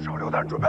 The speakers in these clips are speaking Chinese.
手榴弹准备。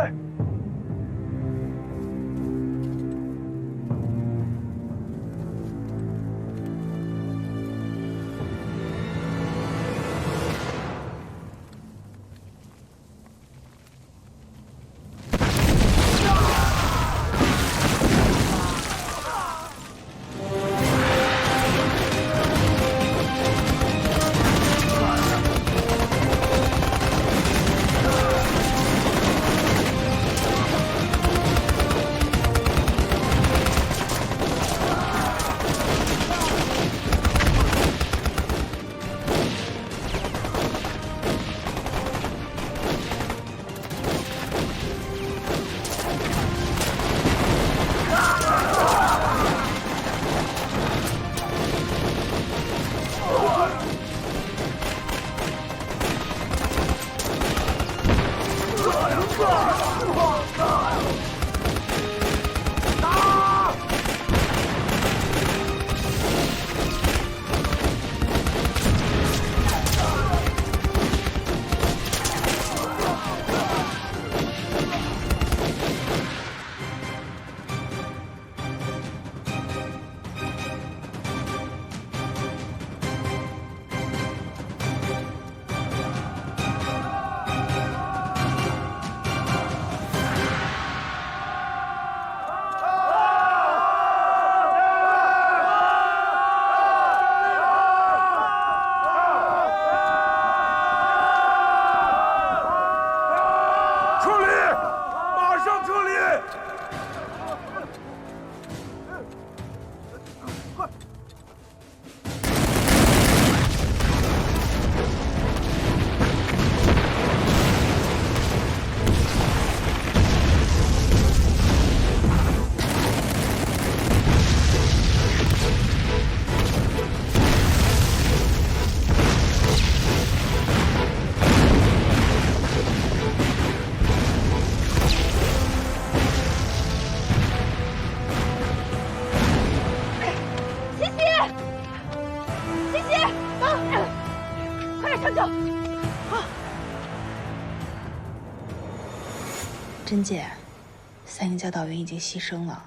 甄姐，3个教导员已经牺牲了。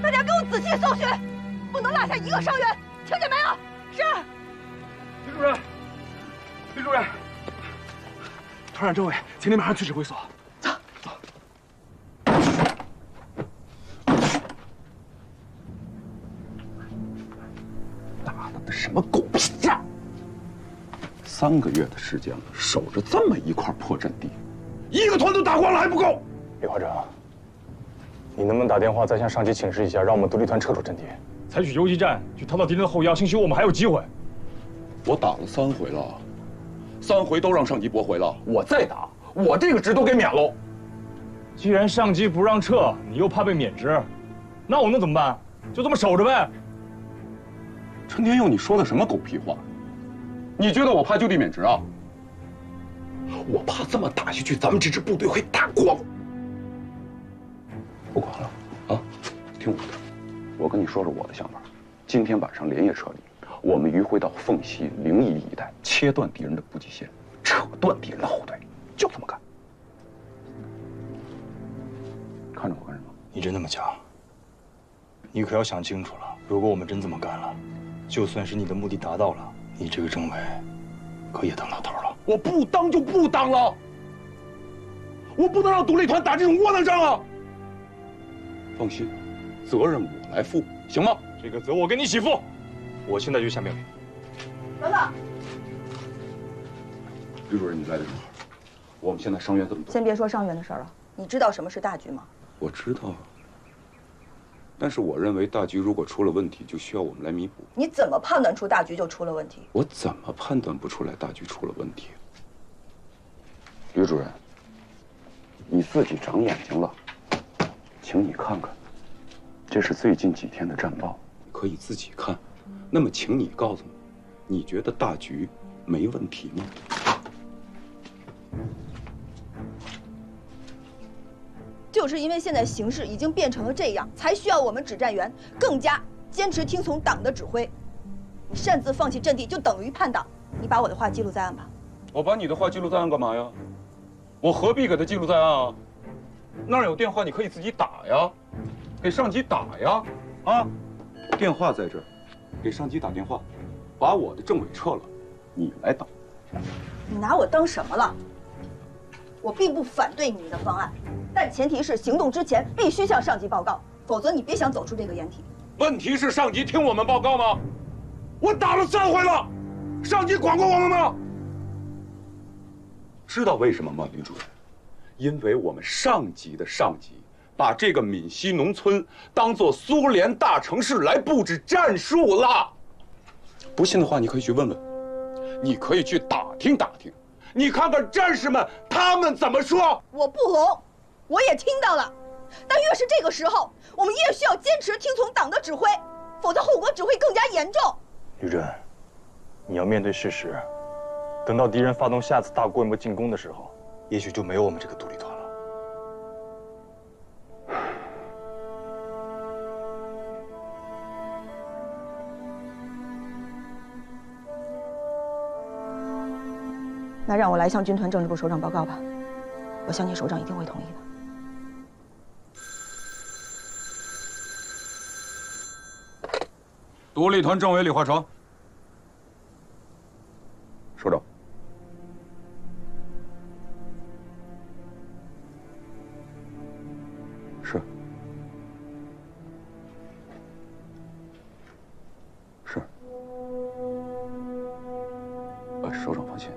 大家给我仔细搜寻，不能落下一个伤员，听见没有？是。李主任，李主任，团长、政委，请你马上去指挥所。 什么狗屁仗！3个月的时间了，守着这么一块破阵地，一个团都打光了还不够。李华长，你能不能打电话再向上级请示一下，让我们独立团撤出阵地，采取游击战去掏到敌人的后腰，兴许我们还有机会。我打了3回了，3回都让上级驳回了，我再打，我这个职都给免喽。既然上级不让撤，你又怕被免职，那我能怎么办？就这么守着呗。 陈天佑，你说的什么狗屁话？你觉得我怕就地免职啊？我怕这么打下去，咱们这支部队会打光。不管了啊，听我的，我跟你说说我的想法。今天晚上连夜撤离，我们迂回到凤溪、临沂一带，切断敌人的补给线，扯断敌人的后腿，就这么干。看着我干什么？你真那么强？你可要想清楚了，如果我们真这么干了。 就算是你的目的达到了，你这个政委可也当老头了。我不当就不当了，我不能让独立团打这种窝囊仗啊！放心，责任我来负，行吗？这个责我跟你一起负。我现在就下命令。等等，吕主任，你来的正好。我们现在伤员这么多，先别说伤员的事儿了，你知道什么是大局吗？我知道。 但是我认为大局如果出了问题，就需要我们来弥补。你怎么判断出大局就出了问题？我怎么判断不出来大局出了问题？吕主任，你自己长眼睛了，请你看看，这是最近几天的战报，可以自己看。那么，请你告诉我，你觉得大局没问题吗？ 就是因为现在形势已经变成了这样，才需要我们指战员更加坚持听从党的指挥，擅自放弃阵地就等于叛党。你把我的话记录在案吧。我把你的话记录在案干嘛呀？我何必给他记录在案啊？那儿有电话，你可以自己打呀，给上级打呀。啊，电话在这儿，给上级打电话，把我的政委撤了，你来打。你拿我当什么了？我并不反对你的方案，但前提是行动之前必须向上级报告，否则你别想走出这个掩体。问题是上级听我们报告吗？我打了3回了，上级管过我们吗？知道为什么吗，吕主任？因为我们上级的上级把这个闽西农村当作苏联大城市来布置战术了。不信的话，你可以去问问，你可以去打听打听，你看看战士们他们怎么说。我不聋，我也听到了，但越是这个时候，我们越需要坚持听从党的指挥，否则后果只会更加严重。吕震，你要面对事实，等到敌人发动下次大规模进攻的时候，也许就没有我们这个独立团了。那让我来向军团政治部首长报告吧，我相信首长一定会同意的。独立团政委李化成，首长。是。是。首长放心，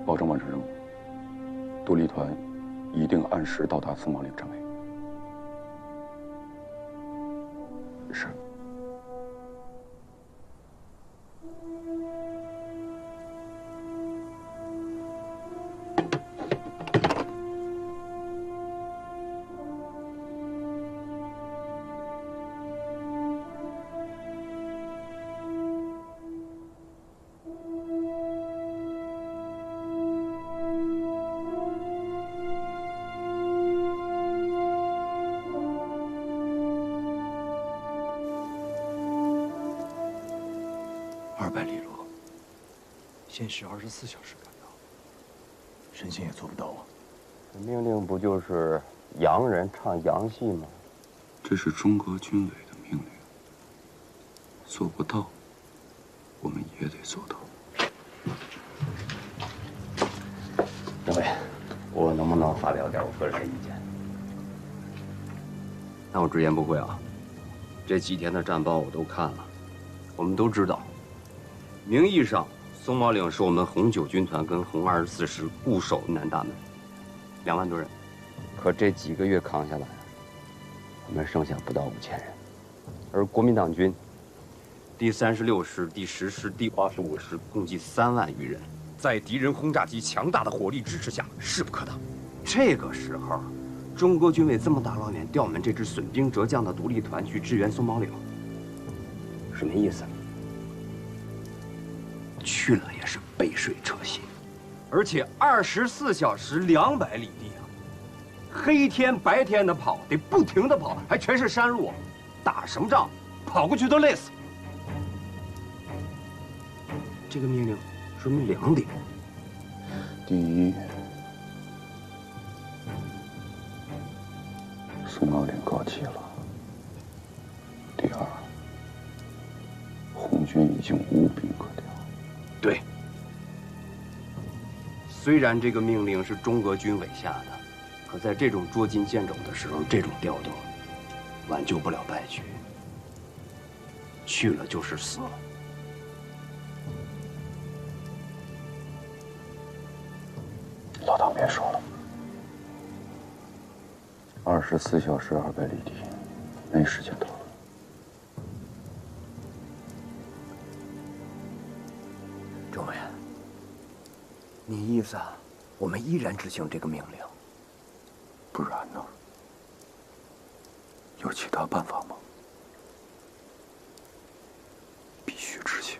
保证完成任务。独立团一定按时到达松毛岭站位。是。200里路，限时24小时赶到，神仙也做不到啊！命令不就是洋人唱洋戏吗？这是中国军委的命令，做不到，我们也得做到。政委，我能不能发表点我个人的意见？那我直言不讳啊，这几天的战报我都看了，我们都知道。名义上，松毛岭是我们红9军团跟红24师固守的南大门，2万多人。可这几个月扛下来，我们剩下不到5000人，而国民党军第36师、第10师、第25师共计3万余人，在敌人轰炸机强大的火力支持下，势不可挡。这个时候，中国军委这么大老远调我们这支损兵折将的独立团去支援松毛岭，什么意思？去了也是杯水车薪，而且24小时200里地啊，黑天白天的跑，得不停的跑，还全是山路，打什么仗？跑过去都累死。这个命令说明2点：第一，松毛岭告急了；第二，红军已经无兵可调。对，虽然这个命令是中国军委下的，可在这种捉襟见肘的时候，这种调动挽救不了败局，去了就是死。老唐别说了，24小时200里地，没时间讨论。政委，你意思啊，我们依然执行这个命令？不然呢？有其他办法吗？必须执行。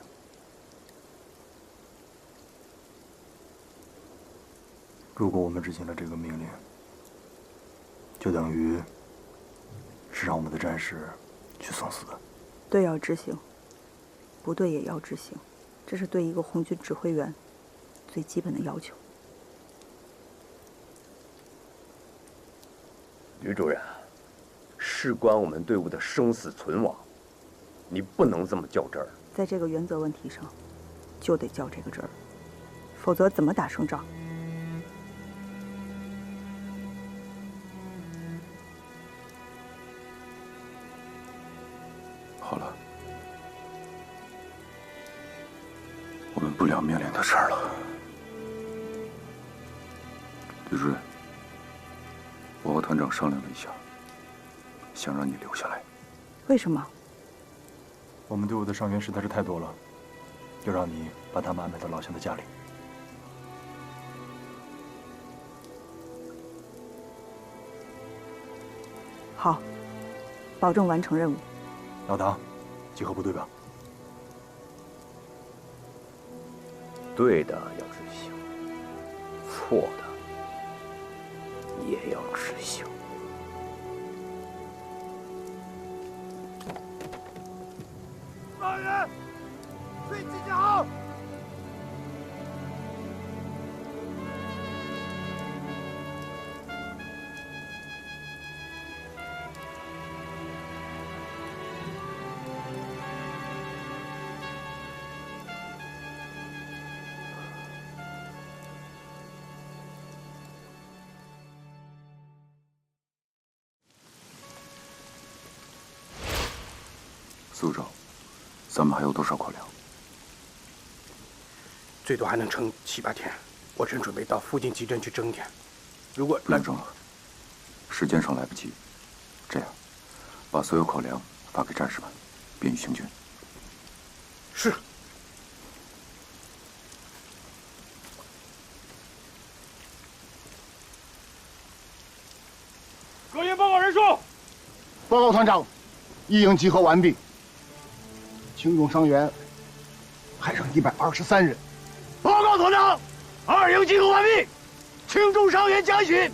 如果我们执行了这个命令，就等于是让我们的战士去送死。对，要执行。不对也要执行，这是对一个红军指挥员最基本的要求。吕主任，事关我们队伍的生死存亡，你不能这么较真儿。在这个原则问题上，就得较这个真儿，否则怎么打胜仗？好了，我们不聊面临的事儿了。吕主任，我和团长商量了一下，想让你留下来。为什么？我们队伍的伤员实在是太多了，就让你把他们安排到老乡的家里。好，保证完成任务。老唐，集合部队吧。对的要执行，错的也要执行。大人，对集结好。苏州，咱们还有多少口粮？最多还能撑7、8天。我正准备到附近集镇去征点。如果不用征了，时间上来不及。这样，把所有口粮发给战士们，便于行军。是。各营报告人数。报告团长，一营集合完毕。轻重伤员还剩123人。报告团长，2营集合完毕，轻重伤员加许，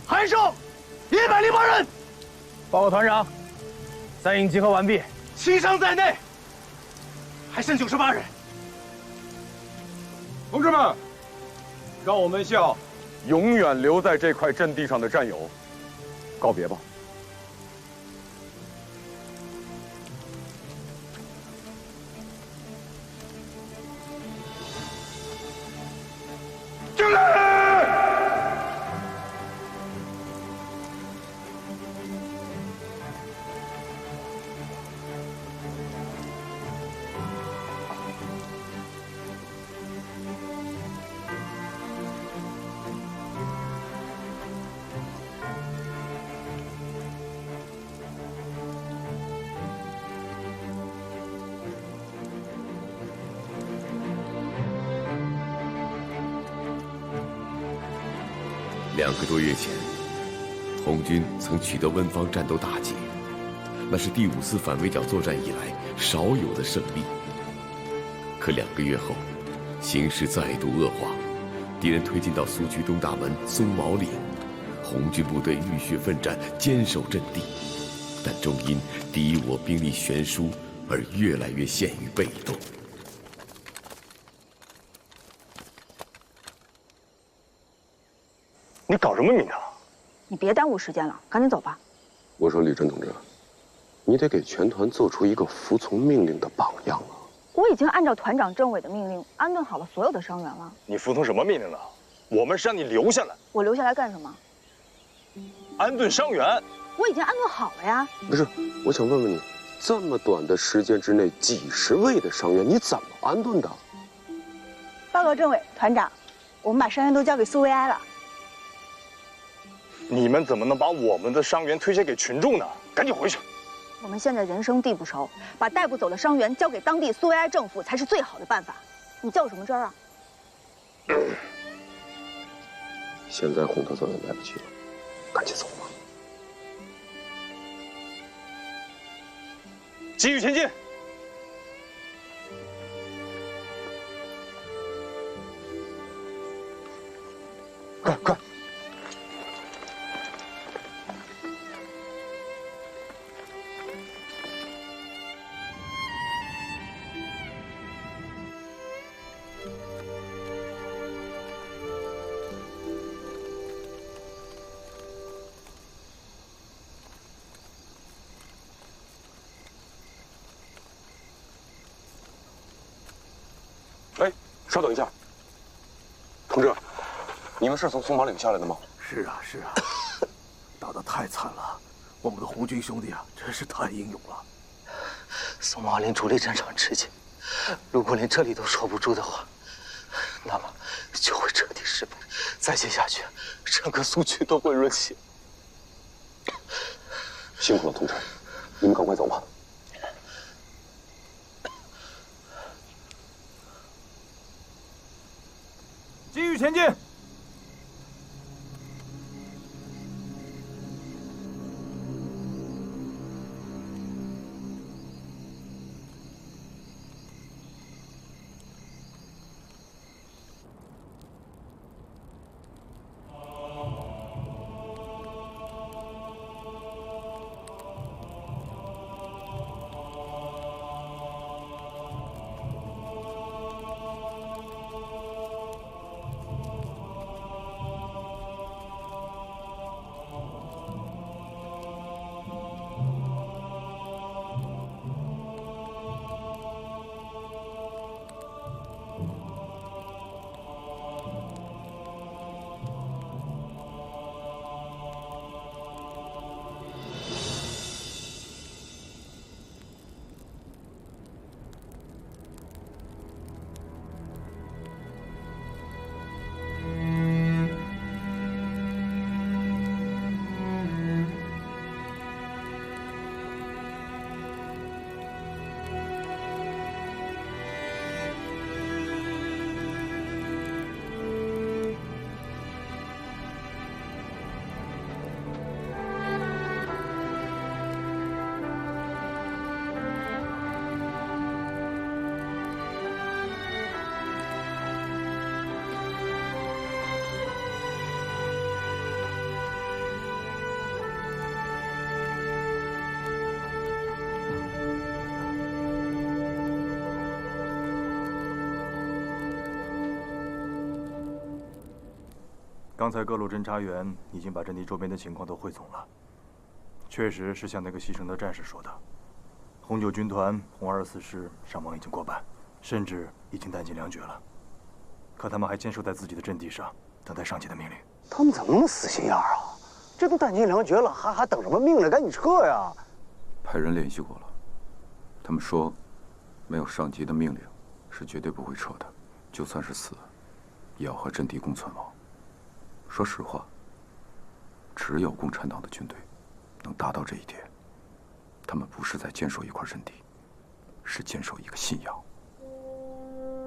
还剩108人。报告团长，3营集合完毕，牺牲在内，还剩98人。同志们，让我们向永远留在这块阵地上的战友告别吧。敬礼！2个多月前，红军曾取得温芳战斗大捷，那是第5次反围剿作战以来少有的胜利。可2个月后，形势再度恶化，敌人推进到苏区东大门松毛岭，红军部队浴血奋战，坚守阵地，但终因敌我兵力悬殊而越来越陷于被动。你搞什么名堂？你别耽误时间了，赶紧走吧。我说，李真同志，你得给全团做出一个服从命令的榜样啊！我已经按照团长、政委的命令安顿好了所有的伤员了。你服从什么命令呢？我们是让你留下来。我留下来干什么？安顿伤员。我已经安顿好了呀。不是，我想问问你，这么短的时间之内，几10位的伤员，你怎么安顿的？报告政委、团长，我们把伤员都交给苏维埃了。你们怎么能把我们的伤员推卸给群众呢？赶紧回去！我们现在人生地不熟，把带不走的伤员交给当地苏维埃政府才是最好的办法。你较什么真儿啊？现在哄他走也来不及了，赶紧走吧。继续前进。快快！稍等一下，同志，你们是从松马岭下来的吗？是啊，是啊，打得太惨了，我们的红军兄弟啊，真是太英勇了。松马岭主力战场吃紧，如果连这里都守不住的话，那么就会彻底失败。再接下去，整个苏区都会沦陷。辛苦了，同志，你们赶快走吧。继续前进。刚才各路侦察员已经把阵地周边的情况都汇总了，确实是像那个牺牲的战士说的，红9军团红24师伤亡已经过半，甚至已经弹尽粮绝了。可他们还坚守在自己的阵地上，等待上级的命令。他们怎么那么死心眼儿啊？这都弹尽粮绝了，还等什么命令？赶紧撤呀！派人联系过了，他们说，没有上级的命令，是绝对不会撤的，就算是死，也要和阵地共存亡。说实话，只有共产党的军队能达到这一点。他们不是在坚守一块阵地，是坚守一个信仰。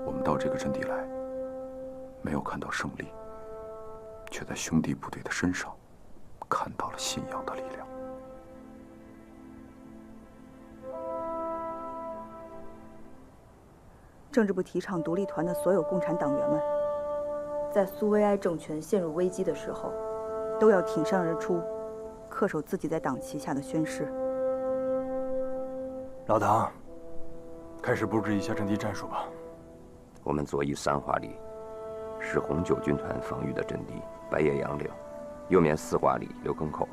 我们到这个阵地来，没有看到胜利，却在兄弟部队的身上看到了信仰的力量。政治部提倡独立团的所有共产党员们，在苏维埃政权陷入危机的时候，都要挺身而出，恪守自己在党旗下的宣誓。老唐，开始布置一下阵地战术吧。我们左翼3华里是红9军团防御的阵地，白叶杨岭；右面4华里刘坑口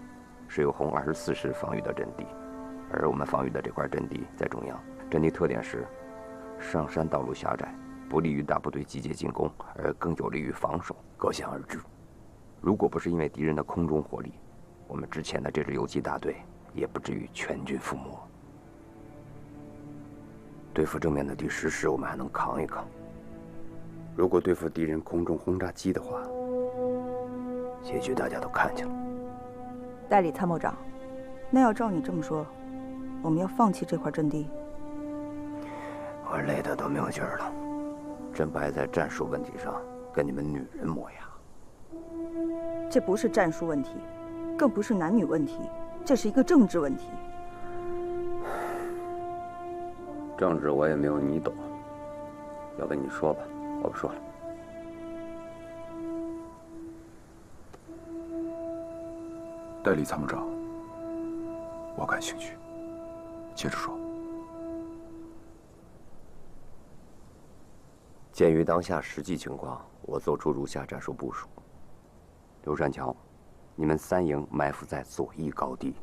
是由红24师防御的阵地，而我们防御的这块阵地在中央。阵地特点是上山道路狭窄，不利于大部队集结进攻，而更有利于防守，可想而知。如果不是因为敌人的空中火力，我们之前的这支游击大队也不至于全军覆没。对付正面的第10师，我们还能扛一扛。如果对付敌人空中轰炸机的话，结局大家都看见了。代理参谋长，那要照你这么说，我们要放弃这块阵地？我累得都没有劲儿了，真不爱在战术问题上跟你们女人磨牙。这不是战术问题，更不是男女问题，这是一个政治问题。政治我也没有你懂，要不你说吧，我不说了。代理参谋长，我感兴趣，接着说。鉴于当下实际情况，我做出如下战术部署：刘山桥，你们3营埋伏在左翼高地，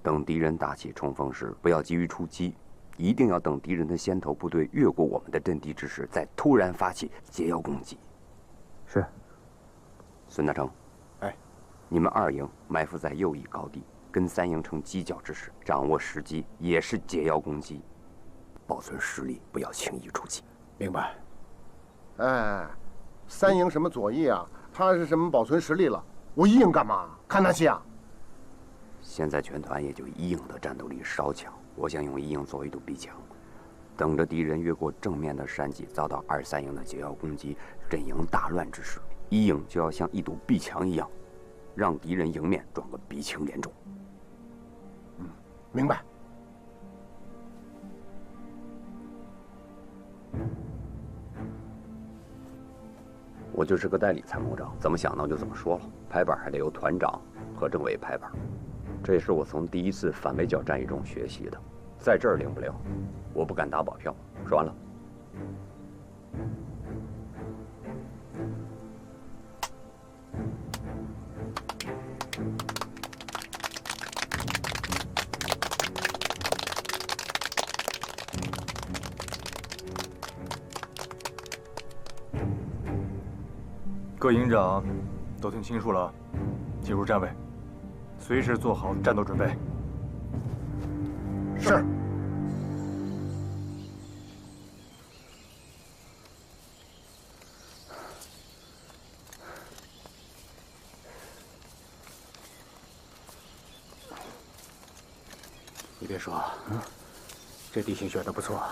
等敌人打起冲锋时，不要急于出击，一定要等敌人的先头部队越过我们的阵地之时，再突然发起截腰攻击。是。孙大成，哎，你们2营埋伏在右翼高地，跟3营成犄角之势，掌握时机，也是截腰攻击，保存实力，不要轻易出击。明白。哎，3营什么左翼啊？他是什么保存实力了？我1营干嘛？看他戏啊！现在全团也就1营的战斗力稍强，我想用1营作为一堵壁墙，等着敌人越过正面的山脊，遭到2、3营的截腰攻击，阵营大乱之时，1营就要像一堵壁墙一样，让敌人迎面撞个鼻青脸肿。明白。我就是个代理参谋长，怎么想到就怎么说了，拍板还得由团长和政委拍板。这也是我从第1次反围剿战役中学习的，在这儿灵不灵，我不敢打保票。说完了。各营长都听清楚了，进入站位，随时做好战斗准备。是。你别说，这地形选得不错。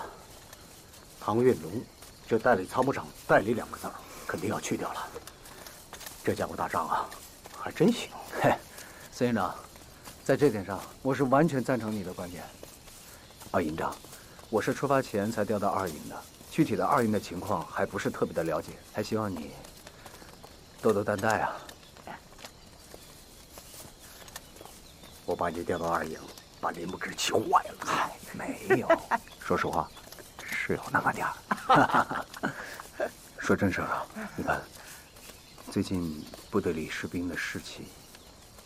唐运龙，这代理参谋长“代理”2个字肯定要去掉了。这家伙打仗啊，还真行。嘿，孙营长，在这点上我是完全赞成你的观点。2营长，我是出发前才调到2营的，具体的2营的情况还不是特别的了解，还希望你多多担待啊。我把你调到2营，把林木之气坏了。嗨，没有，说实话，是有那么点儿。说正事儿啊，你看，最近部队里士兵的士气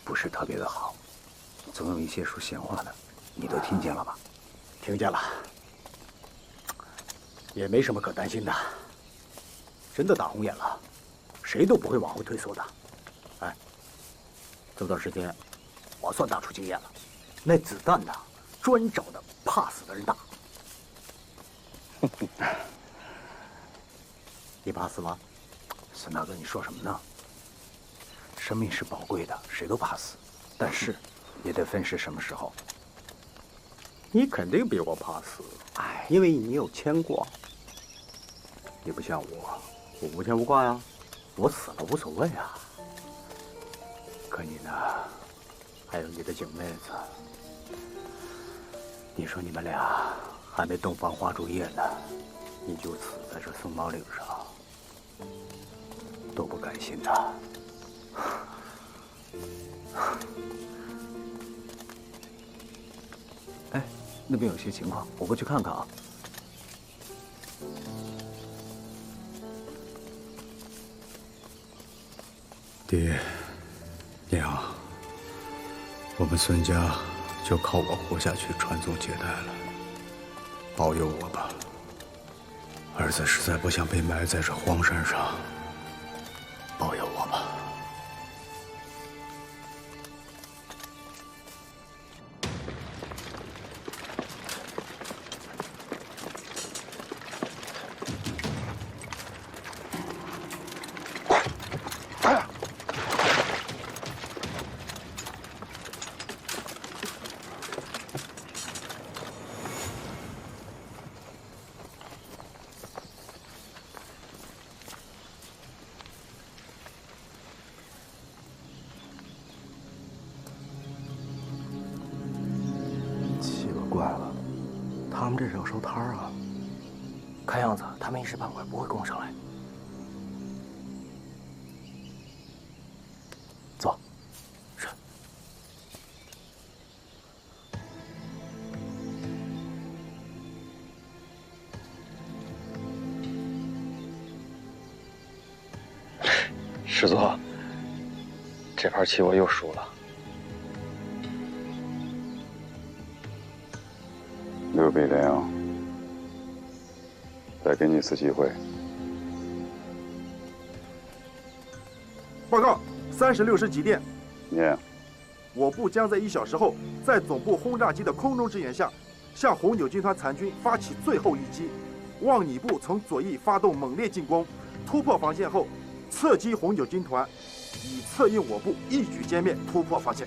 不是特别的好，总有一些说闲话的，你都听见了吧？听见了，也没什么可担心的。真的打红眼了，谁都不会往后退缩的。哎，这段时间我算打出经验了，那子弹呐，专找的怕死的人打。你怕死吗？孙大哥，你说什么呢？生命是宝贵的，谁都怕死，但是也得分是什么时候。你肯定比我怕死，哎，因为你有牵挂。你不像我，我无牵无挂呀，我死了无所谓啊。可你呢，还有你的景妹子，你说你们俩还没洞房花烛夜呢，你就死在这松毛岭上，多不甘心呐！哎，那边有些情况，我过去看看啊。爹，娘，我们孙家就靠我活下去，传宗接代了。保佑我吧，儿子实在不想被埋在这荒山上。保佑我吧。怪了，他们这是要收摊儿啊！看样子他们一时半会儿不会攻上来。走，是。师座，这盘棋我又输了。刘备，北良，再给你一次机会。报告，36师急电，念。我部将在1小时后，在总部轰炸机的空中支援下，向红九军团残军发起最后一击。望你部从左翼发动猛烈进攻，突破防线后，侧击红九军团，以策应我部一举歼灭，突破防线。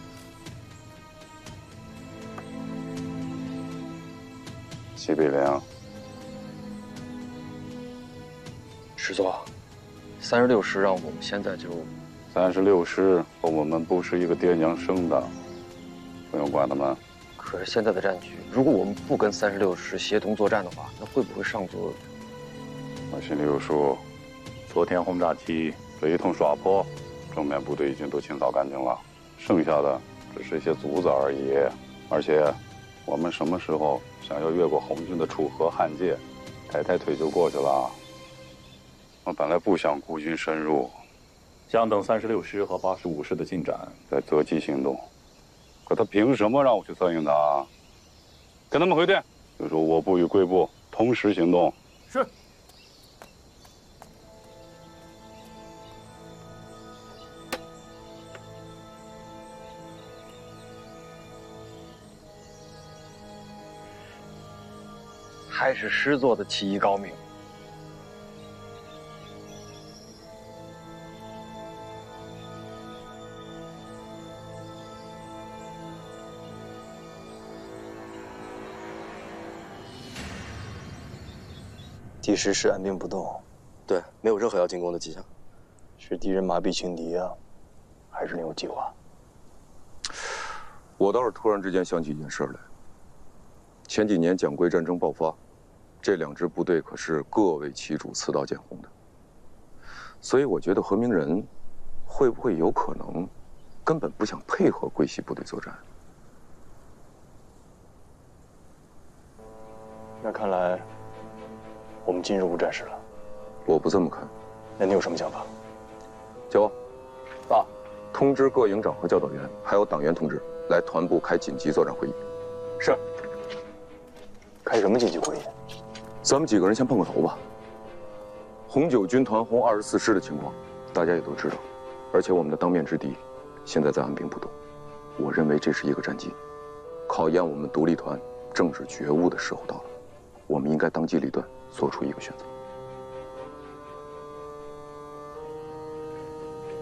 齐北良，师座，36师让我们现在就36师和我们不是一个爹娘生的，不用管他们。可是现在的战局，如果我们不跟36师协同作战的话，那会不会上座？我心里有数。昨天轰炸机这一通刷破，正面部队已经都清扫干净了，剩下的只是一些卒子而已。而且，我们什么时候想要越过红军的楚河汉界，抬抬腿就过去了。我本来不想孤军深入，想等36师和85师的进展再择机行动。可他凭什么让我去策应他？跟他们回电，就说我部与贵部同时行动。是。还是师座的起义高明。第10师按兵不动，对，没有任何要进攻的迹象。是敌人麻痹轻敌啊，还是另有计划？我倒是突然之间想起一件事来。前几年蒋桂战争爆发，这2支部队可是各为其主，刺刀见红的。所以我觉得何明仁会不会有可能根本不想配合桂系部队作战？那看来我们进入无战事了。我不这么看。那你有什么想法？九，爸，通知各营长和教导员，还有党员同志来团部开紧急作战会议。是。开什么紧急会议？咱们几个人先碰个头吧。红九军团红24师的情况，大家也都知道，而且我们的当面之敌，现在在按兵不动。我认为这是一个战机，考验我们独立团政治觉悟的时候到了。我们应该当机立断，做出一个选择。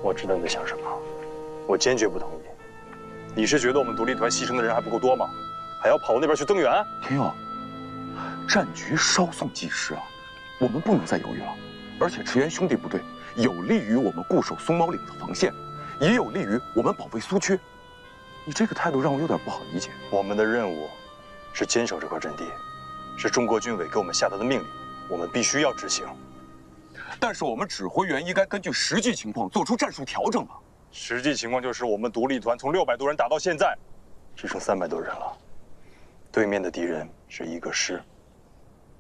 我知道你在想什么，我坚决不同意。你是觉得我们独立团牺牲的人还不够多吗？还要跑那边去增援？天佑，战局稍纵即逝啊，我们不能再犹豫了。而且驰援兄弟部队有利于我们固守松毛岭的防线，也有利于我们保卫苏区。你这个态度让我有点不好理解。我们的任务是坚守这块阵地，是中国军委给我们下达的命令，我们必须要执行。但是我们指挥员应该根据实际情况做出战术调整啊。实际情况就是我们独立团从600多人打到现在，只剩300多人了。对面的敌人是1个师，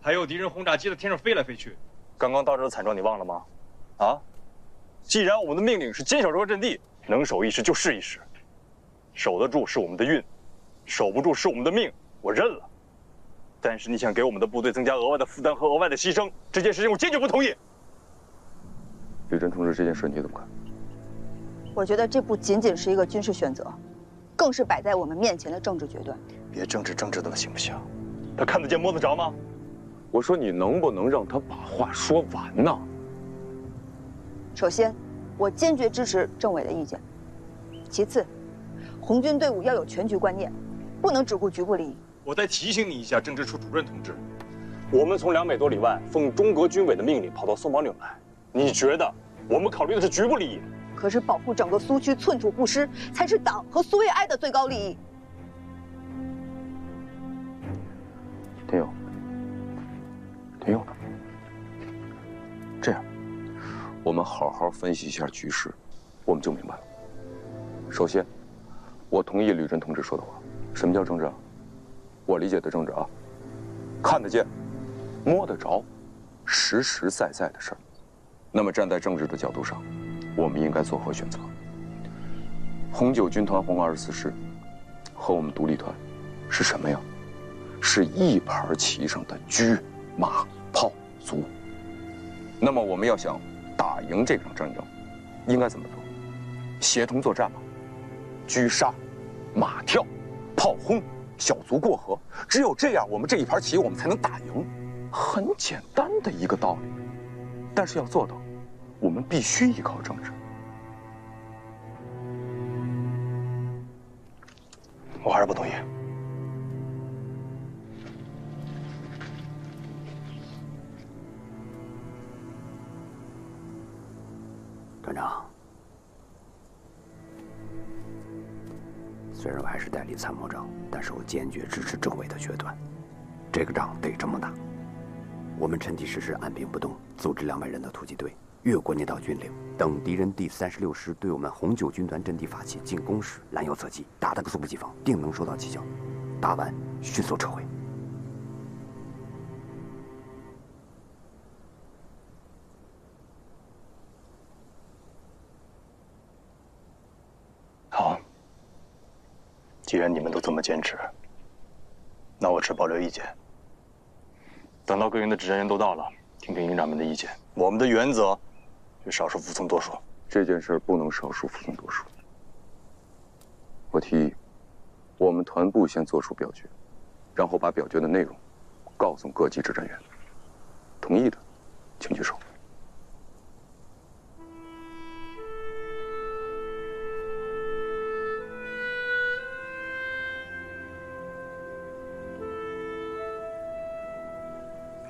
还有敌人轰炸机在天上飞来飞去。刚刚到这的惨状你忘了吗？啊！既然我们的命令是坚守这块阵地，能守一时就是一时，守得住是我们的运，守不住是我们的命，我认了。但是你想给我们的部队增加额外的负担和额外的牺牲，这件事情我坚决不同意。吕震同志，这件事你怎么看？我觉得这不仅仅是一个军事选择，更是摆在我们面前的政治决断。别政治的了，行不行？他看得见摸得着吗？我说你能不能让他把话说完呢？首先，我坚决支持政委的意见。其次，红军队伍要有全局观念，不能只顾局部利益。我再提醒你一下，政治处主任同志，我们从200多里外奉中国军委的命令跑到松毛岭来，你觉得我们考虑的是局部利益？可是保护整个苏区寸土不失，才是党和苏维埃的最高利益。天佑，天佑，这样，我们好好分析一下局势，我们就明白了。首先，我同意吕震同志说的话。什么叫政治啊？我理解的政治啊，看得见、摸得着、实实在在的事儿。那么站在政治的角度上，我们应该做何选择？红九军团红24师和我们独立团是什么呀？是一盘棋上的车马炮卒。那么我们要想打赢这场战争，应该怎么做？协同作战吗？车杀、马跳、炮轰、小卒过河，只有这样，我们这一盘棋我们才能打赢。很简单的一个道理，但是要做到，我们必须依靠政治。我还是不同意。团长，虽然我还是代理参谋长，但是我坚决支持政委的决断。这个仗得这么打。我们趁机实施按兵不动，组织200人的突击队，越过那道军岭，等敌人第36师对我们红9军团阵地发起进攻时，拦腰侧击，打得个猝不及防，定能收到奇效。打完迅速撤回。好，既然你们都这么坚持，那我持保留意见。等到各营的指战员都到了，听听营长们的意见。我们的原则是少数服从多数。这件事不能少数服从多数。我提议，我们团部先做出表决，然后把表决的内容告诉各级指战员。同意的，请举手。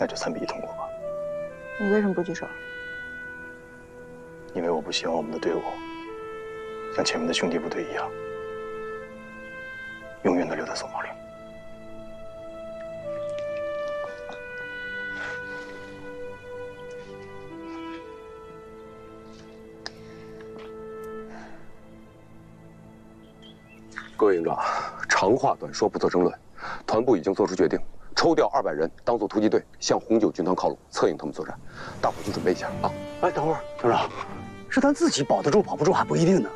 那就3比1通过吧。你为什么不举手？因为我不希望我们的队伍像前面的兄弟部队一样，永远的留在松茂岭。各位营长，长话短说，不做争论。团部已经做出决定。抽调200人当做突击队，向红9军团靠拢，策应他们作战。大伙去准备一下啊！哎，等会儿，团长，是咱自己保得住保不住还不一定呢，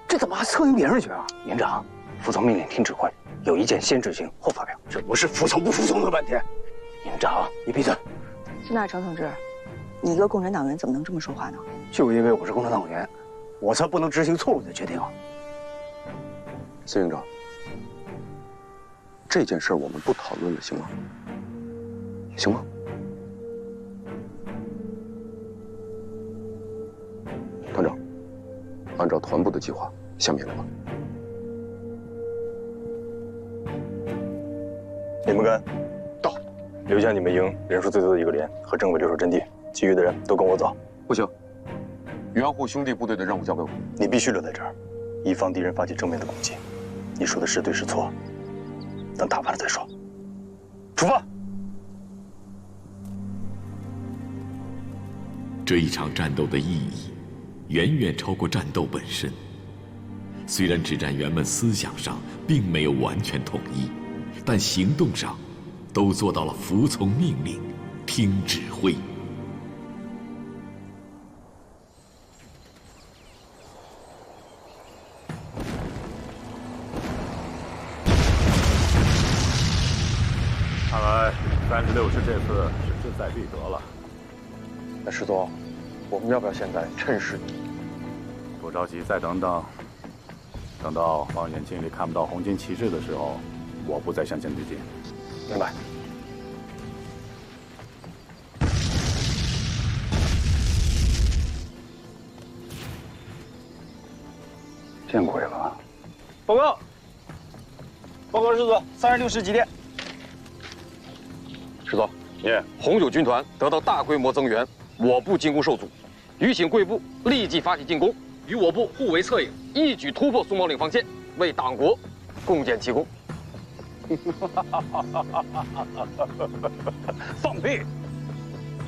这怎么还策应别人去啊？营长，服从命令，听指挥，有意见先执行后发表，这不是服从不服从的问题。营长，你闭嘴！是那程同志，你一个共产党员怎么能这么说话呢？就因为我是共产党员，我才不能执行错误的决定。孙营长。这件事我们不讨论了，行吗？行吗？团长，按照团部的计划，下命令吧。你们跟到，留下你们营人数最多的一个连和政委留守阵地，其余的人都跟我走。不行，援护兄弟部队的任务交给我。你必须留在这儿，以防敌人发起正面的攻击。你说的是对是错？等打完了再说。出发！这一场战斗的意义，远远超过战斗本身。虽然指战员们思想上并没有完全统一，但行动上，都做到了服从命令、听指挥。看来36师这次是志在必得了。那师座，我们要不要现在趁势？不着急，再等等。等到望远镜里看不到红军旗帜的时候，我不再向前推进。明白。见鬼了！报告，报告师座，36师几点？师座，红9军团得到大规模增援，我部进攻受阻，余请贵部立即发起进攻，与我部互为策应，一举突破松茂岭防线，为党国共建奇功。放屁！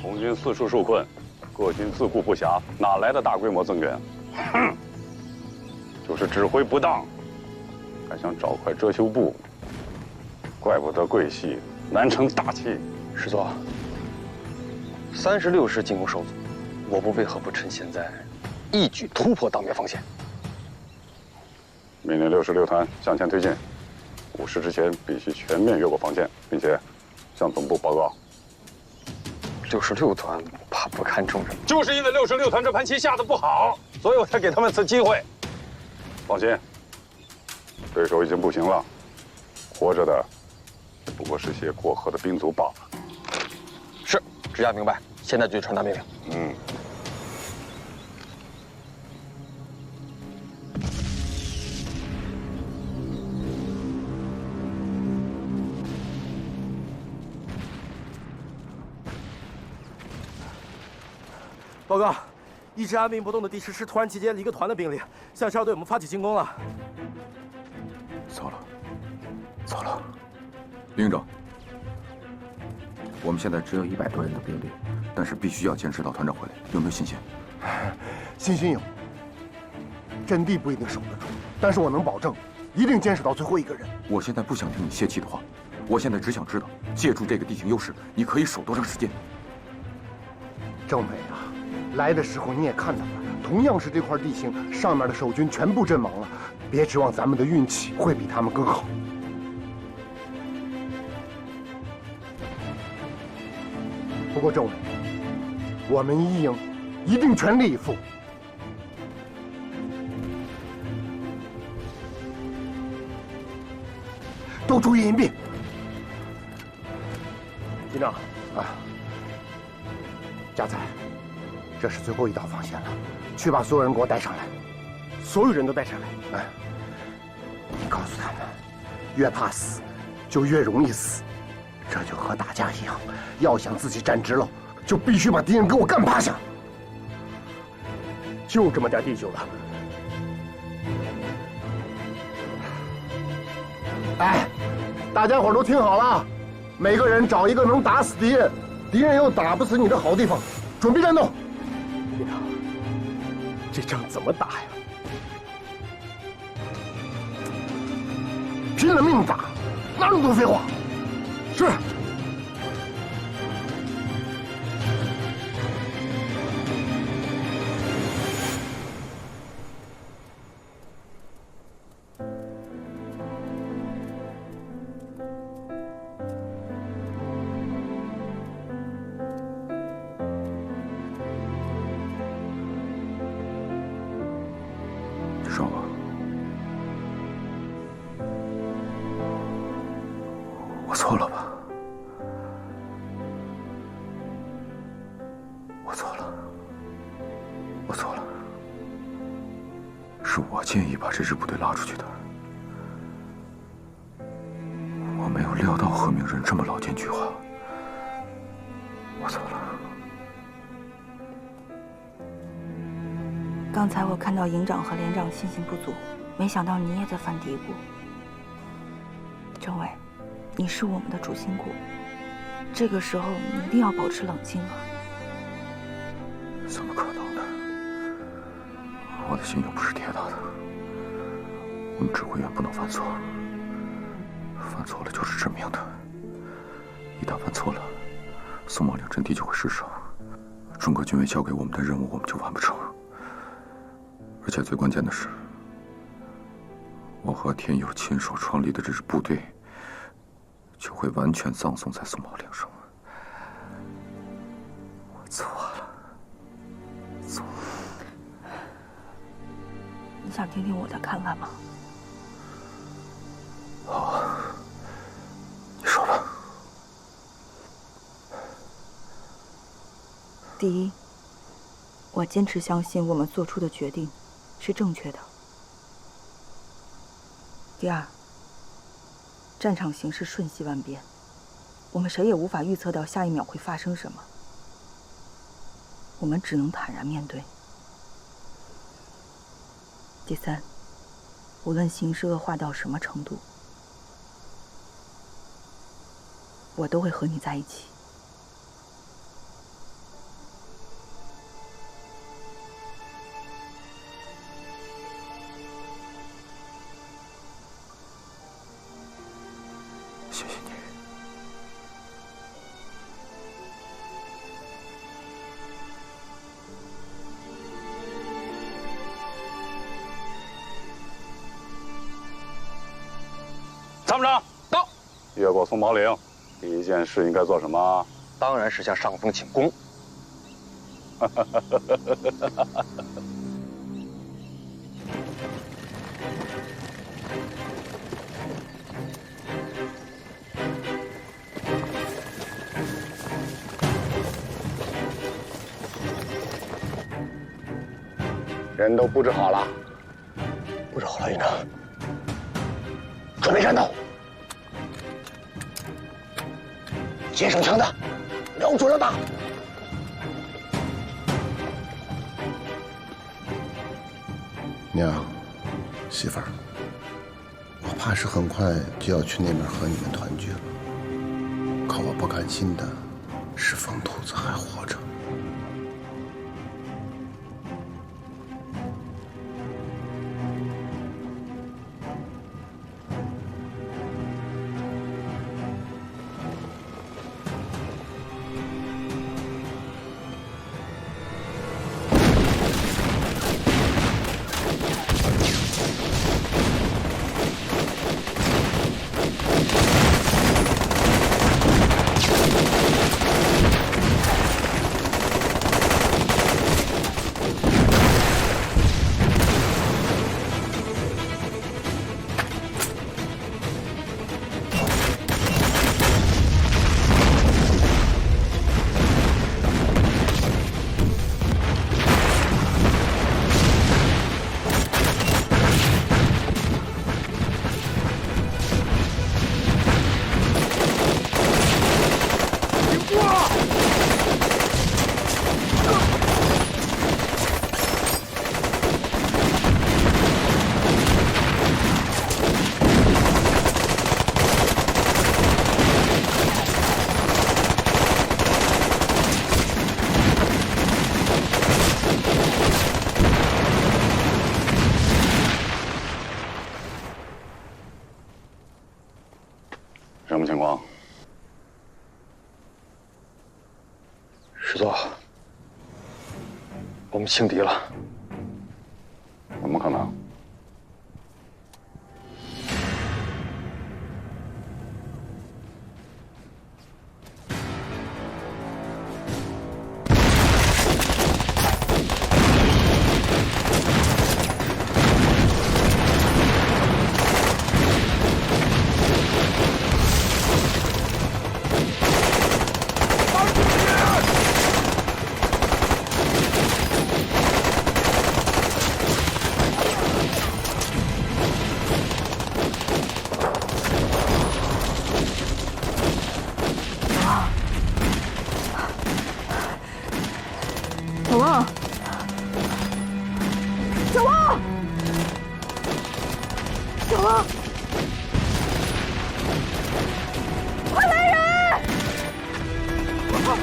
红军四处受困，各军自顾不暇，哪来的大规模增援？哼，就是指挥不当，还想找块遮羞布，怪不得贵系难成大器。师座，36师进攻受阻，我部为何不趁现在一举突破党面防线？命令66团向前推进，午时之前必须全面越过防线，并且向总部报告。66团怕不堪重任，就是因为66团这盘棋下的不好，所以我才给他们次机会。放心，对手已经不行了，活着的不过是些过河的兵卒罢了。是，知下明白，现在就去传达命令。嗯。报告，一直按兵不动的第10师突然集结了一个团的兵力，像是要对我们发起进攻了。糟了，糟了！李营长，我们现在只有100多人的兵力，但是必须要坚持到团长回来，有没有信心？信心有，阵地不一定守得住，但是我能保证，一定坚守到最后一个人。我现在不想听你泄气的话，我现在只想知道，借助这个地形优势，你可以守多长时间？政委啊！来的时候你也看到了，同样是这块地形，上面的守军全部阵亡了。别指望咱们的运气会比他们更好。不过政委，我们一营一定全力以赴。都注意隐蔽。军长啊，加载。这是最后一道防线了，去把所有人给我带上来，所有人都带上来。哎，你告诉他们，越怕死，就越容易死，这就和打架一样，要想自己站直了，就必须把敌人给我干趴下。就这么点地久了。哎，大家伙都听好了，每个人找一个能打死敌人，敌人又打不死你的好地方，准备战斗。队长，这仗怎么打呀？拼了命打，哪有那么多废话？是。我错了吧？我错了，我错了，是我建议把这支部队拉出去的。我没有料到贺明仁这么老奸巨猾，我错了。刚才我看到营长和连长信心不足，没想到你也在犯嘀咕。政委，你是我们的主心骨，这个时候你一定要保持冷静啊！怎么可能呢？我的心又不是铁打的。我们指挥员不能犯错，犯错了就是致命的。一旦犯错了，宋茂岭阵地就会失守，中国军委交给我们的任务我们就完不成。而且最关键的是，我和田友亲手创立的这支部队，就会完全葬送在宋茂岭上。我错了，错了。你想听听我的看法吗？好，你说吧。第一，我坚持相信我们做出的决定是正确的。第二，战场形势瞬息万变，我们谁也无法预测到下一秒会发生什么，我们只能坦然面对。第三，无论形势恶化到什么程度，我都会和你在一起。谢谢你。参部长到。越过松毛岭，第一件事应该做什么？当然是向上峰请功。人都布置好了。布置好了，营长。准备战斗。接手枪的，瞄准了打。娘，媳妇儿，我怕是很快就要去那边和你们团聚了。可我不甘心的是疯兔子还活着。什么情况？师座，我们轻敌了。怎么可能？小王，小王，小王，快来人！小王，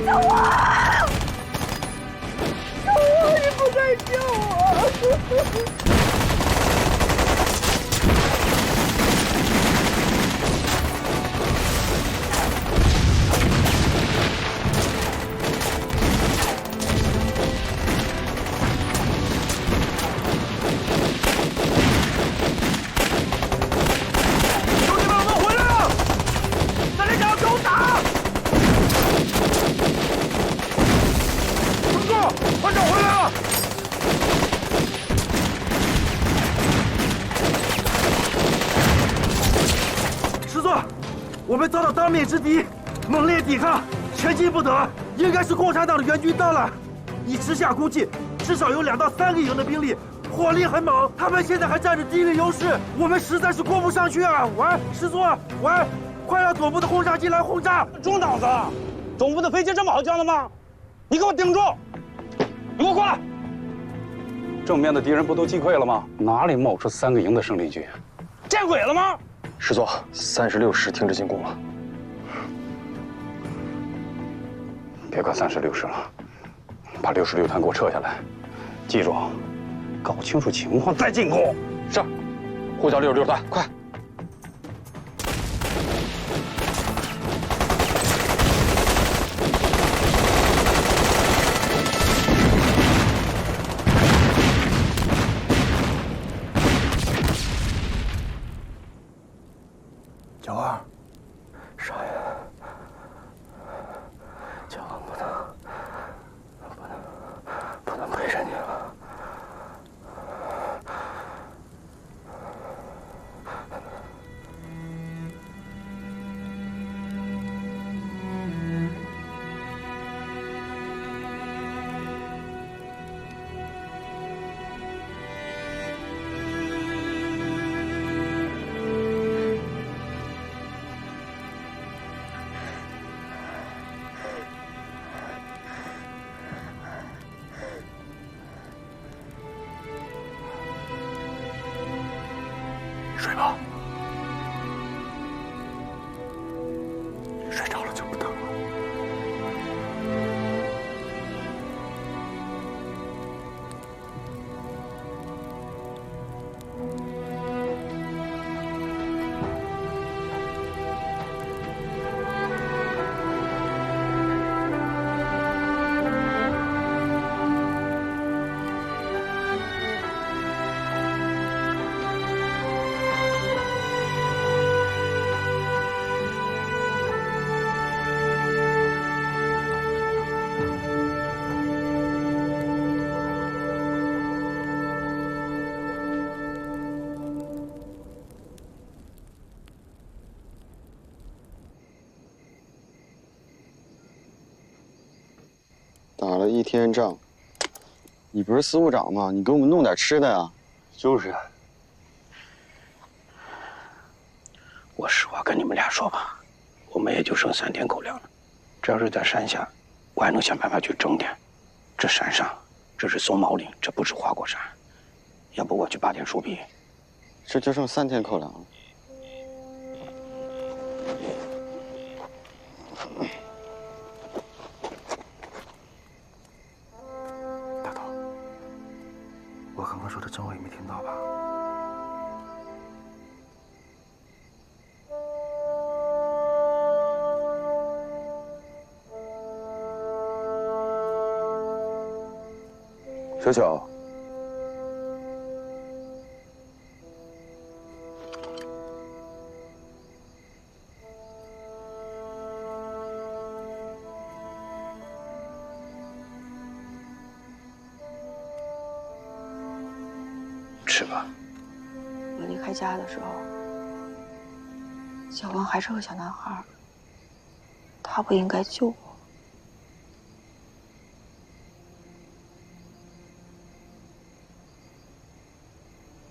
小王，你不该救我！我们遭到当面之敌，猛烈抵抗，前进不得。应该是共产党的援军到了。以直下估计，至少有2到3个营的兵力，火力很猛。他们现在还占着地利优势，我们实在是攻不上去啊！喂，师座，喂，快让总部的轰炸机来轰炸！中档子，总部的飞机这么好降的吗？你给我顶住！你给我过来！正面的敌人不都击溃了吗？哪里冒出3个营的胜利军？见鬼了吗？师座，36师停止进攻了。别管36师了，把66团给我撤下来。记住，搞清楚情况再进攻。是，呼叫66团，快！打了一天仗。你不是司务长吗？你给我们弄点吃的呀。就是啊。我实话跟你们俩说吧，我们也就剩3天口粮了。这要是在山下，我还能想办法去挣点。这山上，这是松毛岭，这不是花果山。要不我去扒点树皮。这就剩3天口粮了。大头，我刚刚说的政委没听到吧？小巧，吃吧。我离开家的时候，小王还是个小男孩，他不应该救我。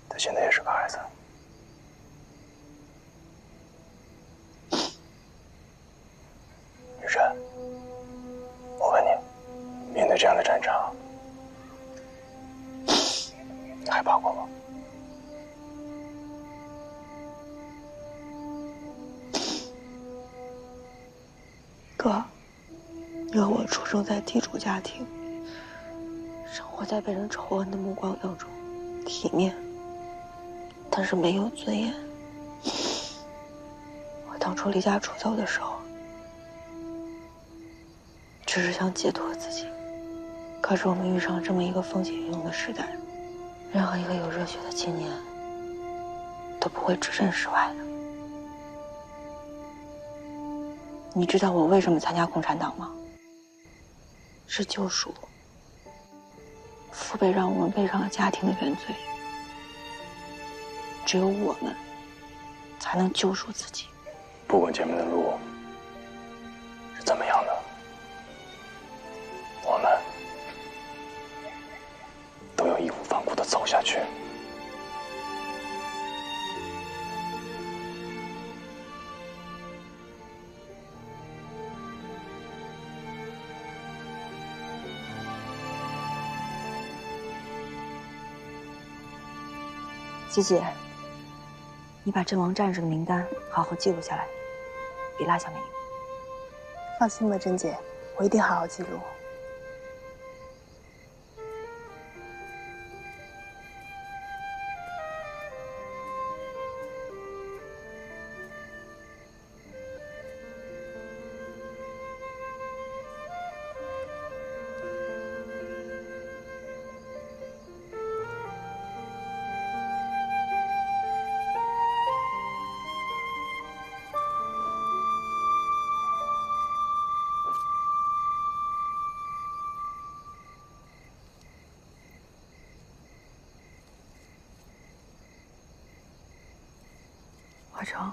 他现在也是个孩子。雨辰，我问你，面对这样的战场，你害怕过吗？哥，因为我出生在地主家庭，生活在被人仇恨的目光当中，体面，但是没有尊严。我当初离家出走的时候，只是想解脱自己。可是我们遇上这么一个风起云涌的时代，任何一个有热血的青年都不会置身事外的。你知道我为什么参加共产党吗？是救赎。父辈让我们背上了家庭的原罪，只有我们才能救赎自己。不管前面的路是怎么样的，我们都要义无反顾地走下去。琪姐，你把阵亡战士的名单好好记录下来，别落下哪一个。放心吧，甄姐，我一定好好记录。华成，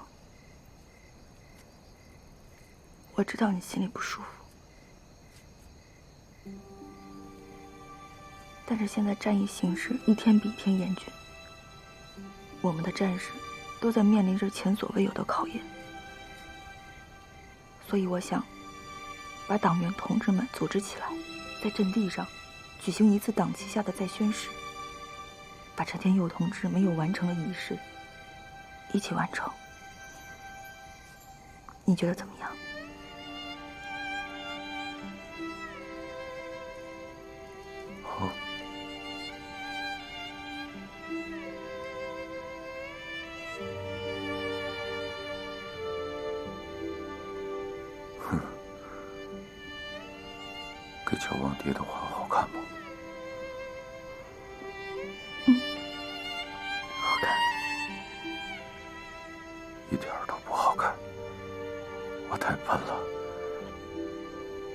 我知道你心里不舒服，但是现在战役形势一天比一天严峻，我们的战士都在面临着前所未有的考验，所以我想把党员同志们组织起来，在阵地上举行一次党旗下的再宣誓，把陈天佑同志没有完成的仪式一起完成，你觉得怎么样？好。哼，给乔王爹的画好看吗？好看。一点儿都不好看，我太笨了。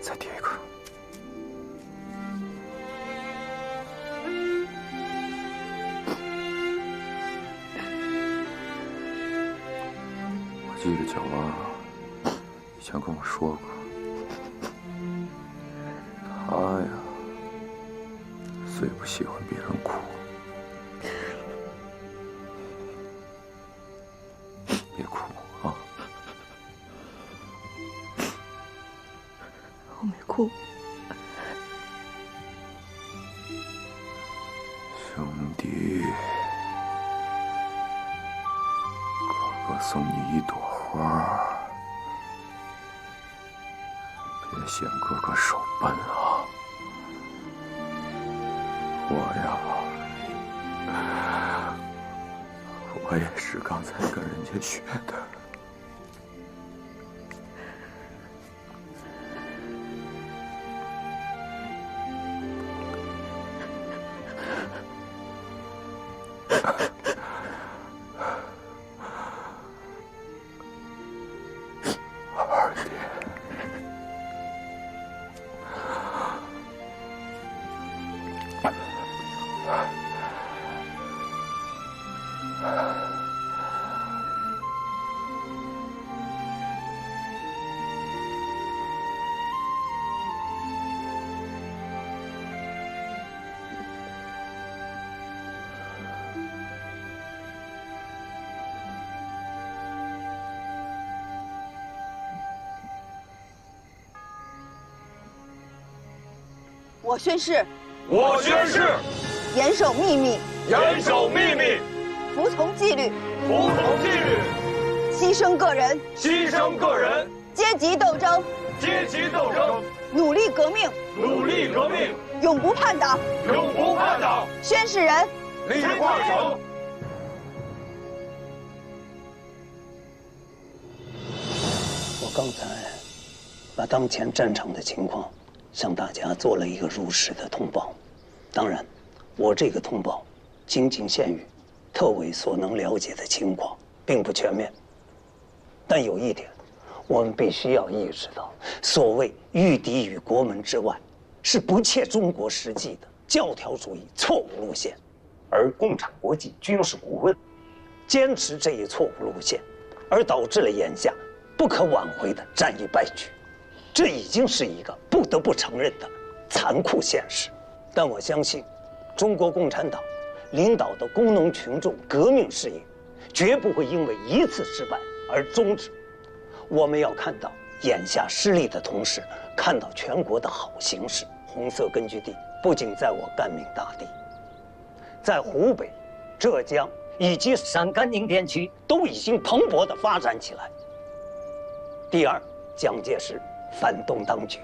再叠一个。我记得小娃以前跟我说过，他呀。最不喜欢别人哭。别哭啊！我没哭。兄弟，哥哥送你一朵花，别嫌哥哥手笨啊！我也是刚才跟人家学的。二弟。我宣誓，我宣誓，严守秘密，严守秘密，服从纪律，服从纪律，牺牲个人，牺牲个人，阶级斗争，阶级斗争，努力革命，努力革命，永不叛党，永不叛党。宣誓人李化成。我刚才把当前战场的情况向大家做了一个如实的通报。当然，我这个通报仅仅限于特委所能了解的情况，并不全面。但有一点，我们必须要意识到，所谓御敌于国门之外，是不切中国实际的教条主义错误路线。而共产国际军事顾问坚持这一错误路线，而导致了眼下不可挽回的战役败局。这已经是一个不得不承认的残酷现实。但我相信，中国共产党领导的工农群众革命事业，绝不会因为一次失败而终止。我们要看到眼下失利的同时，看到全国的好形势。红色根据地不仅在我赣闽大地，在湖北、浙江以及陕甘宁边区都已经蓬勃地发展起来。第二，蒋介石反动当局，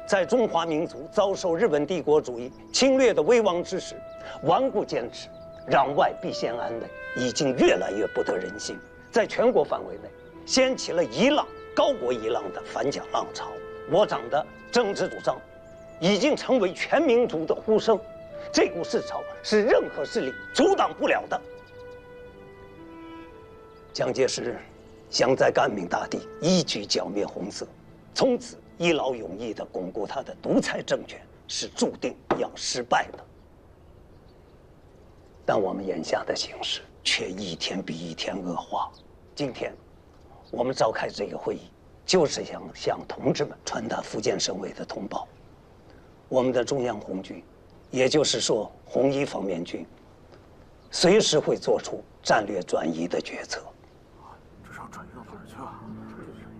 在中华民族遭受日本帝国主义侵略的危亡之时，顽固坚持攘外必先安内，已经越来越不得人心。在全国范围内掀起了一浪高过一浪的反蒋浪潮。我党的政治主张已经成为全民族的呼声，这股势潮是任何势力阻挡不了的。蒋介石想在赣闽大地一举剿灭红色，从此一劳永逸地巩固他的独裁政权，是注定要失败的。但我们眼下的形势却一天比一天恶化。今天，我们召开这个会议，就是想向同志们传达福建省委的通报：我们的中央红军，也就是说红一方面军，随时会做出战略转移的决策。这是要转移到哪儿去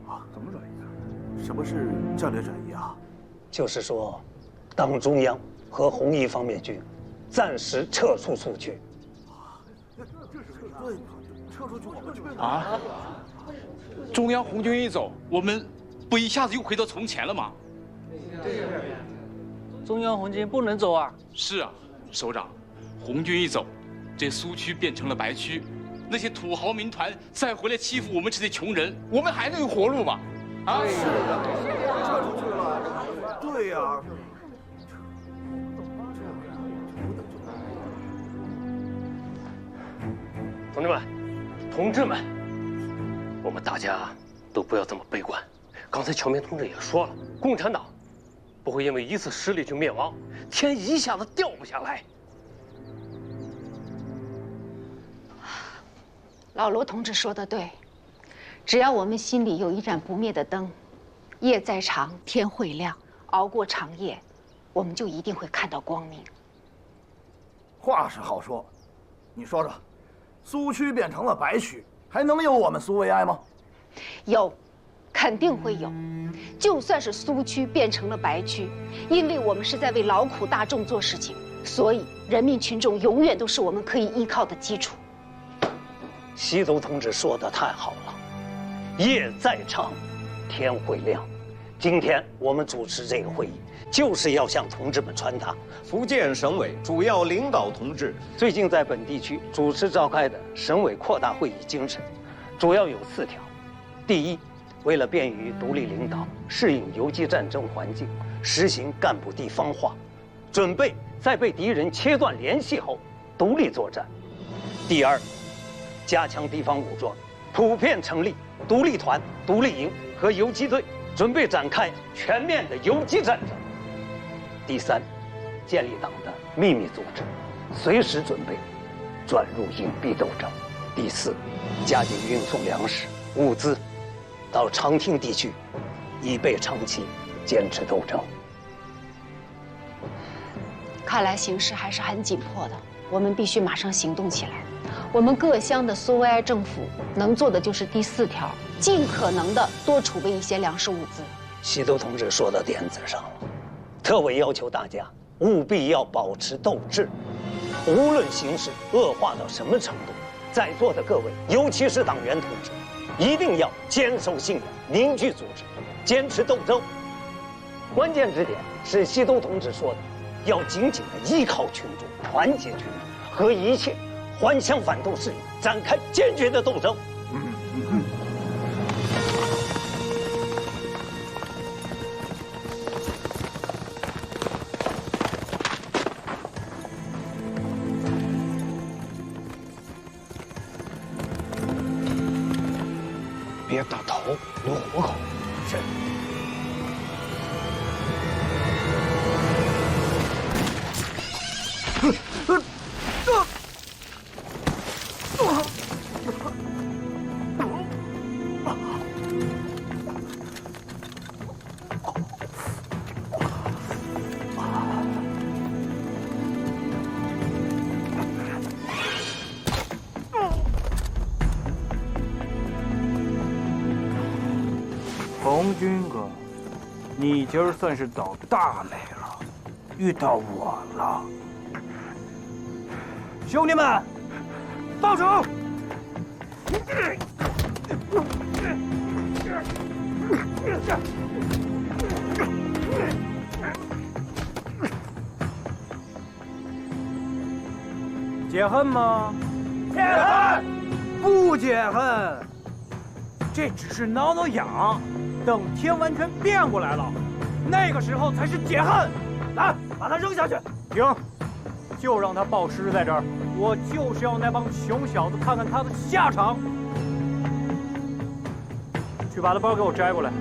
啊？怎么转移？什么是战略转移啊？就是说，党中央和红一方面军暂时撤出苏区。对，撤出去我们去啊！中央红军一走，我们不一下子又回到从前了吗？中央红军不能走啊！是啊，首长，红军一走，这苏区变成了白区，那些土豪民团再回来欺负我们这些穷人，我们还能有活路吗？啊！撤出去了，对呀。同志们，同志们，我们大家都不要这么悲观。刚才乔明同志也说了，共产党不会因为一次失利就灭亡，天一下子掉不下来。老罗同志说的对，只要我们心里有一盏不灭的灯，夜再长，天会亮，熬过长夜，我们就一定会看到光明。话是好说，你说说，苏区变成了白区，还能有我们苏维埃吗？有，肯定会有。就算是苏区变成了白区，因为我们是在为劳苦大众做事情，所以人民群众永远都是我们可以依靠的基础。习总同志说的太好了，夜再长，天会亮。今天我们主持这个会议，就是要向同志们传达福建省委主要领导同志最近在本地区主持召开的省委扩大会议精神，主要有4条。第一，为了便于独立领导，适应游击战争环境，实行干部地方化，准备在被敌人切断联系后独立作战。第二，加强地方武装，普遍成立独立团、独立营和游击队，准备展开全面的游击战争。第三，建立党的秘密组织，随时准备转入隐蔽斗争。第四，加紧运送粮食、物资到长汀地区，以备长期坚持斗争。看来形势还是很紧迫的，我们必须马上行动起来。我们各乡的苏维埃政府能做的就是第4条，尽可能的多储备一些粮食物资。习总同志说到点子上了，特委要求大家务必要保持斗志，无论形势恶化到什么程度，在座的各位，尤其是党员同志，一定要坚守信仰，凝聚组织，坚持斗争。关键之点是习总同志说的，要紧紧地依靠群众，团结群众，和一切顽强反动势力展开坚决的斗争。别打头，留活口。是。红军哥，你今儿算是倒大霉了，遇到我了。兄弟们，报仇！解恨吗？解恨！不解恨，这只是挠挠痒。等天完全变过来了，那个时候才是解恨。来，把他扔下去。停，就让他暴尸在这儿。我就是要那帮穷小子看看他的下场。去把他包给我摘过来。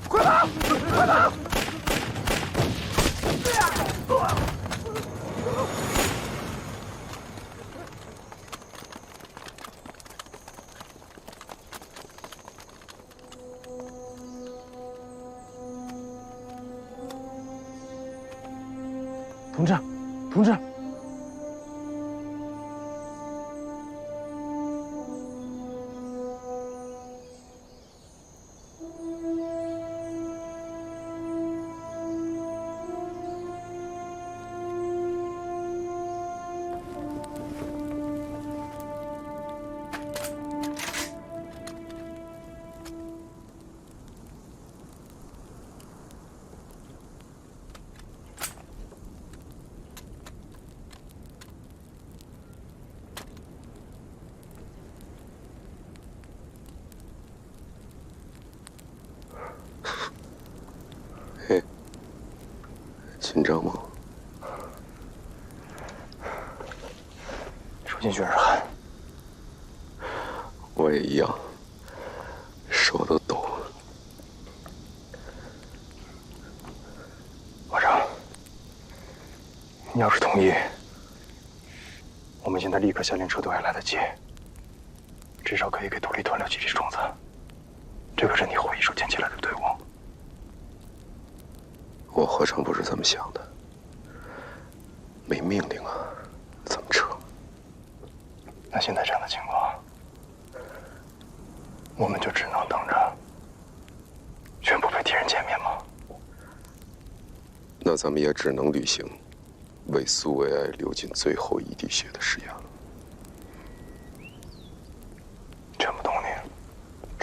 快跑！快跑！同志，同志。嘿，紧张吗？手心全是汗。我也一样，手都抖。华成，你要是同意，我们现在立刻下令撤退还来得及。至少可以给独立团留几粒种子。这可是你后一手建起来的队伍。我何尝不是这么想的？没命令啊，怎么撤？那现在这样的情况，我们就只能等着宣布被敌人歼灭吗？那咱们也只能履行为苏维埃流尽最后一滴血的誓言了。劝不动你，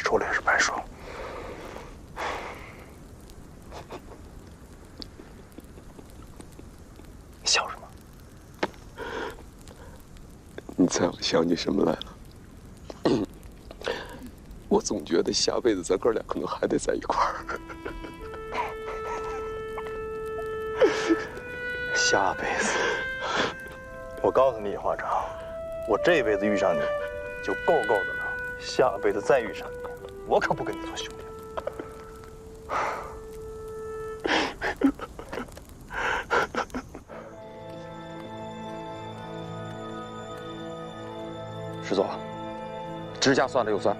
说了也是白说。笑什么？你猜我想起什么来了？我总觉得下辈子咱哥俩可能还得在一块儿。下辈子，我告诉你，华长，我这辈子遇上你，就够够的了。下辈子再遇上你，我可不跟你做兄弟。师座，支架算了又算，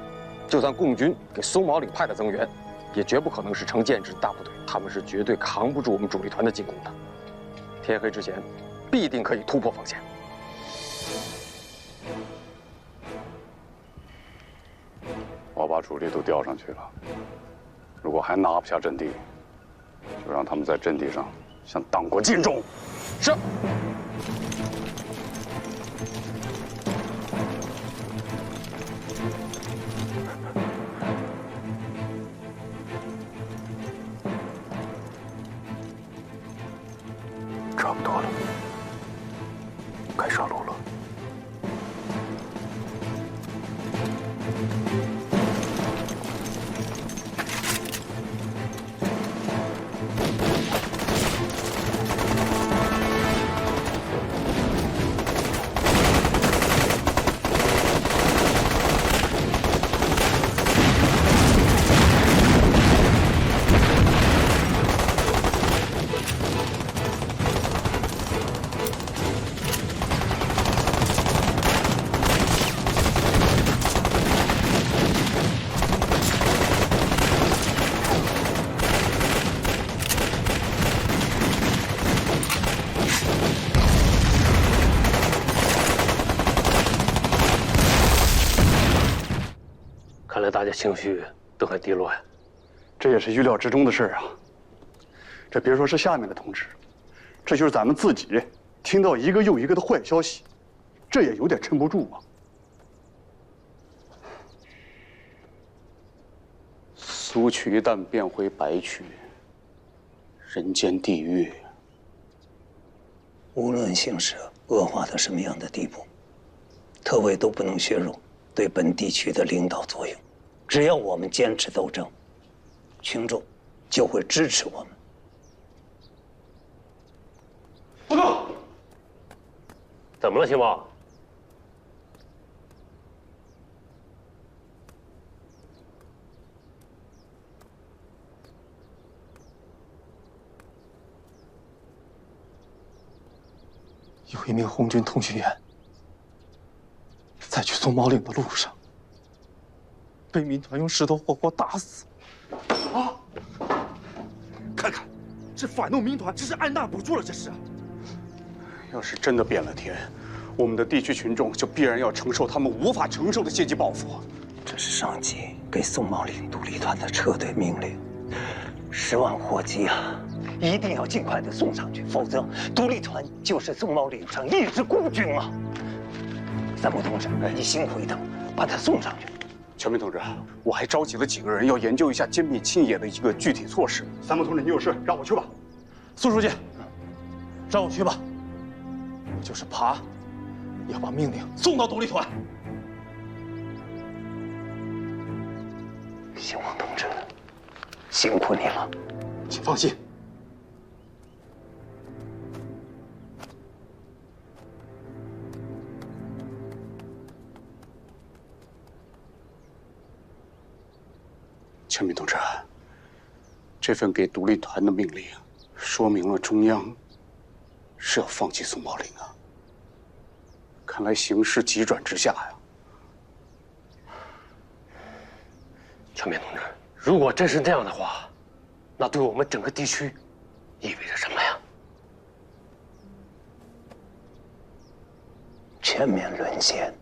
就算共军给松毛岭派的增援，也绝不可能是成建制的大部队，他们是绝对扛不住我们主力团的进攻的。天黑之前，必定可以突破防线。我把主力都调上去了，如果还拿不下阵地，就让他们在阵地上向党国尽忠。是。差不多了，该上路了。看来大家情绪都很低落呀。这也是预料之中的事啊。这别说是下面的同志，这就是咱们自己听到一个又一个的坏消息，这也有点撑不住啊。苏区一旦变回白区，人间地狱。无论形势恶化到什么样的地步，特委都不能削弱对本地区的领导作用。只要我们坚持斗争，群众就会支持我们。报告，怎么了，秦王？有一名红军通讯员在去松毛岭的路上被民团用石头活活打死。啊！看看，这反动民团这是按捺不住了，这是。要是真的变了天，我们的地区群众就必然要承受他们无法承受的阶级报复。这是上级给松毛岭独立团的撤退命令，10万火急啊！一定要尽快的送上去，否则独立团就是松毛岭上一支孤军啊！三木同志，你辛苦一等，把他送上去。全民同志，我还召集了几个人要研究一下歼灭青野的一个具体措施。三木同志，你有事让我去吧。苏书记，让我去吧。我就是怕要把命令送到独立团。兴旺同志，辛苦你了。请放心。全民同志，这份给独立团的命令，说明了中央是要放弃松毛岭啊。看来形势急转直下呀。全面同志，如果真是这样的话，那对我们整个地区意味着什么呀？全面沦陷。